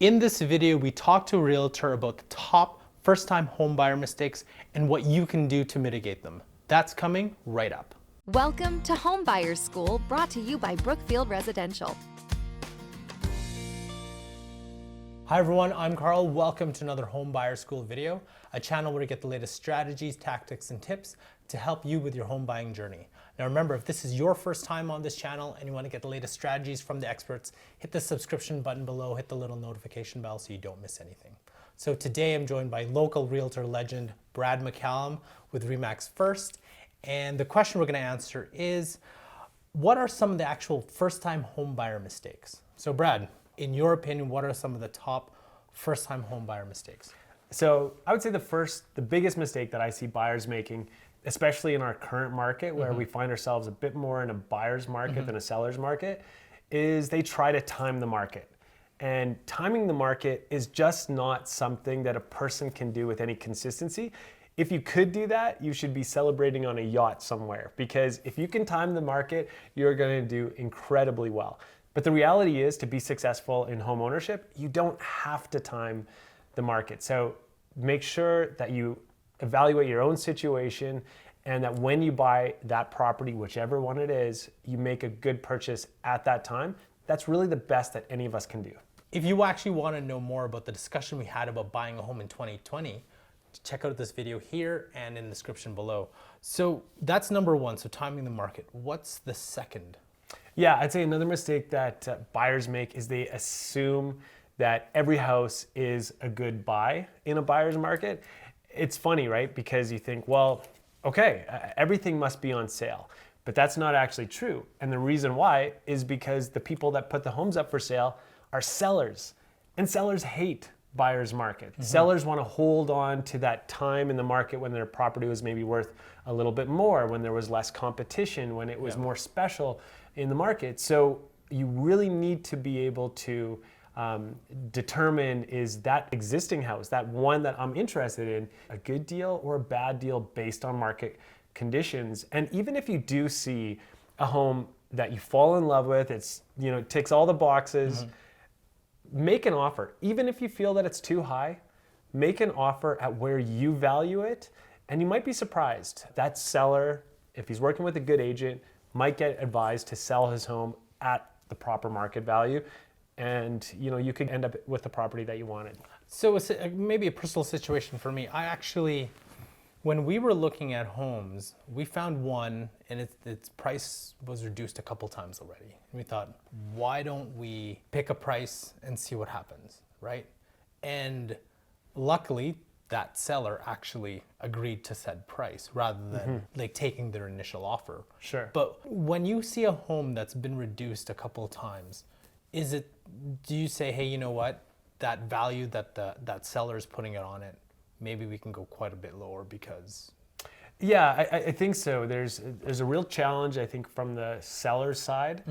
In this video, we talk to a realtor about the top first-time homebuyer mistakes and what you can do to mitigate them. That's coming right up. Welcome to Homebuyers School, brought to you by Brookfield Residential. Hi everyone, I'm Carl. Welcome to another Homebuyer School video, a channel where you get the latest strategies, tactics, and tips to help you with your home buying journey. Now remember, if this is your first time on this channel and you want to get the latest strategies from the experts, hit the subscription button below, hit the little notification bell so you don't miss anything. So today I'm joined by local realtor legend Brad McCallum with RE/MAX First, and the question we're going to answer is, what are some of the actual first-time homebuyer mistakes? So Brad, in your opinion, what are some of the top first-time homebuyer mistakes? So I would say the biggest mistake that I see buyers making, especially in our current market where we find ourselves a bit more in a buyer's market than a seller's market, is they try to time the market. And timing the market is just not something that a person can do with any consistency. If you could do that, you should be celebrating on a yacht somewhere, because if you can time the market, you're going to do incredibly well. But the reality is, to be successful in home ownership, you don't have to time the market. So make sure that you evaluate your own situation and that when you buy that property, whichever one it is, you make a good purchase at that time. That's really the best that any of us can do. If you actually want to know more about the discussion we had about buying a home in 2020, check out this video here and in the description below. So that's number one, so timing the market. What's the second? Yeah, I'd say another mistake that buyers make is they assume that every house is a good buy in a buyer's market. It's funny, right? Because you think, well, okay, everything must be on sale. But that's not actually true. And the reason why is because the people that put the homes up for sale are sellers. And sellers hate buyer's market. Sellers want to hold on to that time in the market when their property was maybe worth a little bit more, when there was less competition, when it was more special in the market. So you really need to be able to determine, is that existing house, that one that I'm interested in, a good deal or a bad deal based on market conditions. And even if you do see a home that you fall in love with, it's, ticks all the boxes, make an offer. Even if you feel that it's too high, make an offer at where you value it. And you might be surprised. That seller, if he's working with a good agent, might get advised to sell his home at the proper market value. And you could end up with the property that you wanted. So maybe a personal situation for me. When we were looking at homes, we found one and its price was reduced a couple times already. And we thought, why don't we pick a price and see what happens, right? And luckily, that seller actually agreed to said price rather than taking their initial offer. Sure. But when you see a home that's been reduced a couple of times, do you say, hey, you know what, that value that that seller is putting it on it, maybe we can go quite a bit lower because... Yeah, I think so. There's a real challenge, I think, from the seller's side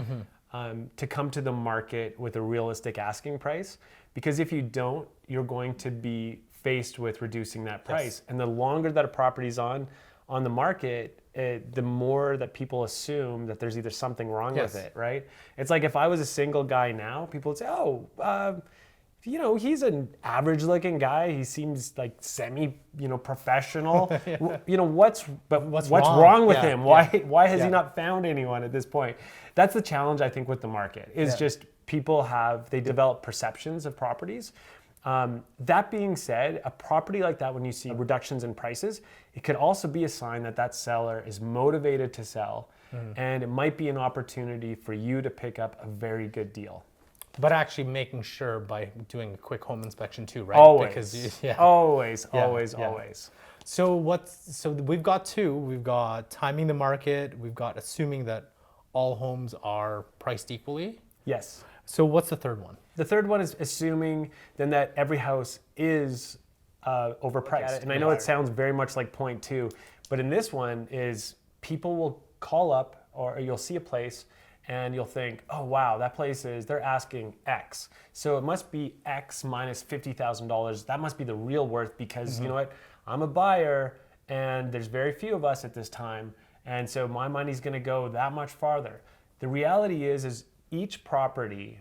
to come to the market with a realistic asking price. Because if you don't, you're going to be faced with reducing that price. Yes. And the longer that a property's on the market, the more that people assume that there's either something wrong with it, right? It's like if I was a single guy now, people would say, he's an average-looking guy. He seems like semi-professional. What's wrong with him? Why has he not found anyone at this point? That's the challenge, I think, with the market. Is just people they develop perceptions of properties. That being said, a property like that, when you see reductions in prices, it could also be a sign that that seller is motivated to sell, and it might be an opportunity for you to pick up a very good deal. But actually making sure by doing a quick home inspection too, right? Always. Always. So we've got two. We've got timing the market. We've got assuming that all homes are priced equally. Yes. So what's the third one? The third one is assuming then that every house is overpriced. And I know it sounds very much like point two, but in this one is people will call up, or you'll see a place and you'll think, oh wow, that place they're asking X. So it must be X minus $50,000. That must be the real worth because you know what? I'm a buyer and there's very few of us at this time. And so my money's gonna go that much farther. The reality is each property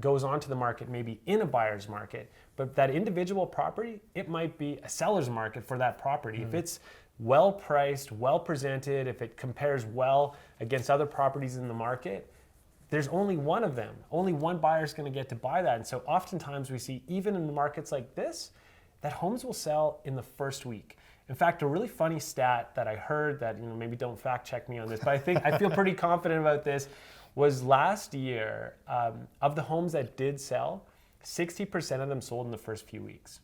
goes onto the market maybe in a buyer's market, but that individual property, it might be a seller's market for that property. If it's well priced, well presented, if it compares well against other properties in the market, there's only one of them. Only one buyer is going to get to buy that. And so oftentimes we see, even in markets like this, that homes will sell in the first week. In fact, a really funny stat that I heard that, maybe don't fact check me on this, but I feel pretty confident about this, was last year, of the homes that did sell, 60% of them sold in the first few weeks.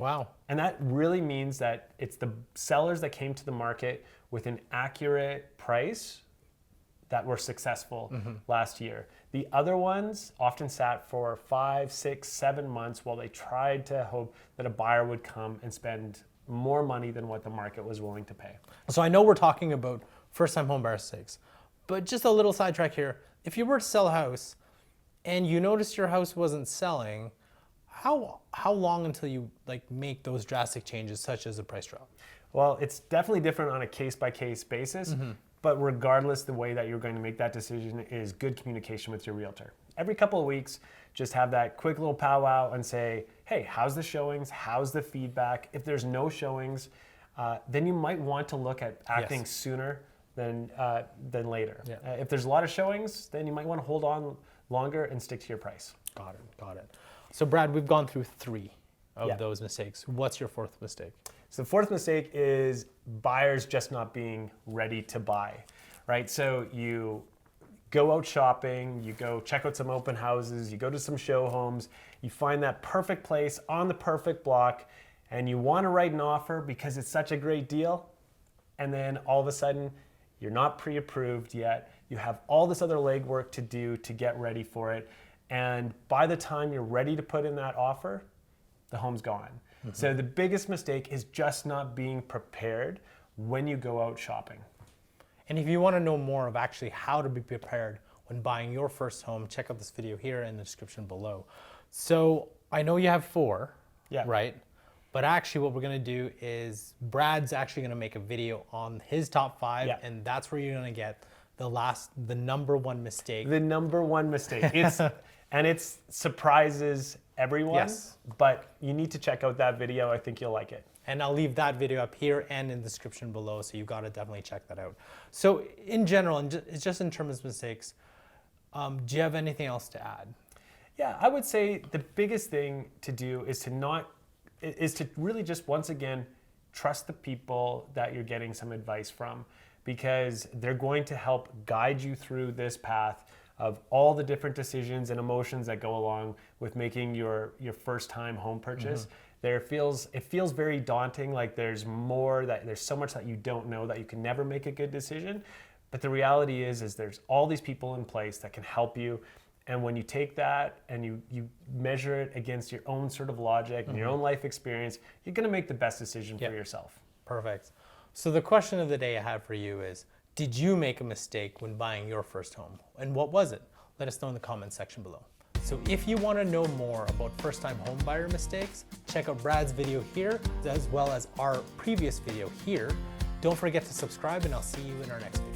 Wow. And that really means that it's the sellers that came to the market with an accurate price that were successful last year. The other ones often sat for 5, 6, 7 months while they tried to hope that a buyer would come and spend more money than what the market was willing to pay. So I know we're talking about first-time home buyer mistakes, but just a little sidetrack here. If you were to sell a house and you noticed your house wasn't selling, how long until you make those drastic changes, such as a price drop? Well, it's definitely different on a case-by-case basis, but regardless, the way that you're going to make that decision is good communication with your realtor. Every couple of weeks, just have that quick little powwow and say, hey, how's the showings? How's the feedback? If there's no showings, then you might want to look at acting sooner than later. Yeah. If there's a lot of showings, then you might want to hold on longer and stick to your price. Got it. So Brad, we've gone through 3 of those mistakes. What's your 4th mistake? So the 4th mistake is buyers just not being ready to buy, right? So you go out shopping, you go check out some open houses, you go to some show homes, you find that perfect place on the perfect block, and you want to write an offer because it's such a great deal, and then all of a sudden, you're not pre-approved yet, you have all this other legwork to do to get ready for it, and by the time you're ready to put in that offer, the home's gone. So the biggest mistake is just not being prepared when you go out shopping. And if you want to know more of actually how to be prepared when buying your first home, check out this video here in the description below. So I know you have 4, right? But actually what we're going to do is Brad's actually going to make a video on his top 5, and that's where you're going to get the number 1 mistake. The number 1 mistake. And it surprises everyone, but you need to check out that video. I think you'll like it. And I'll leave that video up here and in the description below, so you've got to definitely check that out. So in general, and just in terms of mistakes, do you have anything else to add? Yeah, I would say the biggest thing to do is to really just, once again, trust the people that you're getting some advice from, because they're going to help guide you through this path of all the different decisions and emotions that go along with making your first time home purchase. It feels very daunting, like there's so much that you don't know, that you can never make a good decision. But the reality is there's all these people in place that can help you. And when you take that and you measure it against your own sort of logic and your own life experience, you're gonna make the best decision for yourself. Perfect. So the question of the day I have for you is, did you make a mistake when buying your first home? And what was it? Let us know in the comments section below. So if you want to know more about first-time home buyer mistakes, check out Brad's video here, as well as our previous video here. Don't forget to subscribe, and I'll see you in our next video.